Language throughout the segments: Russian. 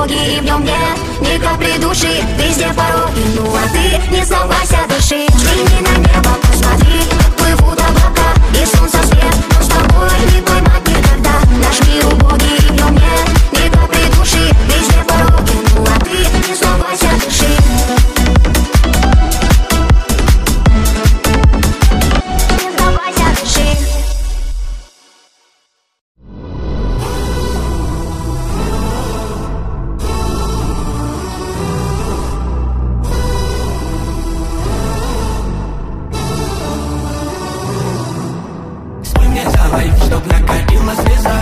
убогий, и в нем нет ни капли души. Везде пороги, ну а ты не сдавайся, дыши. Взгляни на небо, посмотри, как плывут облака и солнце свет, но с тобой не поймать никогда. Наш мир убогий, и в нем нет ни капли души. Везде пороги, ну а ты не сдавайся, дыши. Чтоб накатилась слеза.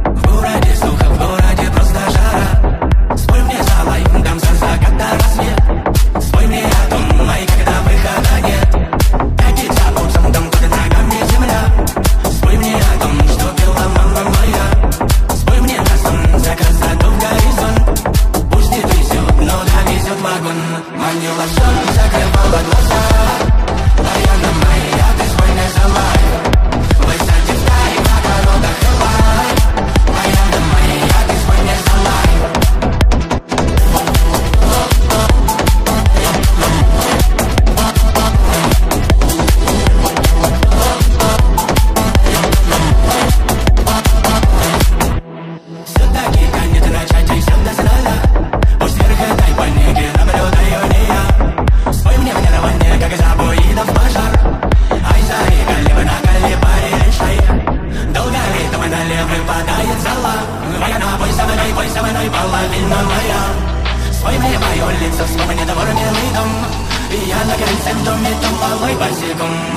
В городе сухо, в городе просто жара. Спой мне за лайф, дам за закат до рассвет. Спой мне о том, мои, когда выхода нет. Катиться по сандам, под ногами земля. Спой мне о том, что пела мама моя. Спой мне про сон, закат задув горизонт. Пусть не трясет, но довезет вагон. Манила сон, закрывала глаза. Таяна моя, ты спой мне за лайф. Половина моя, свой мое лицо, вспомни довольно милый дом. Я на крыльце в доме, там малой босиком.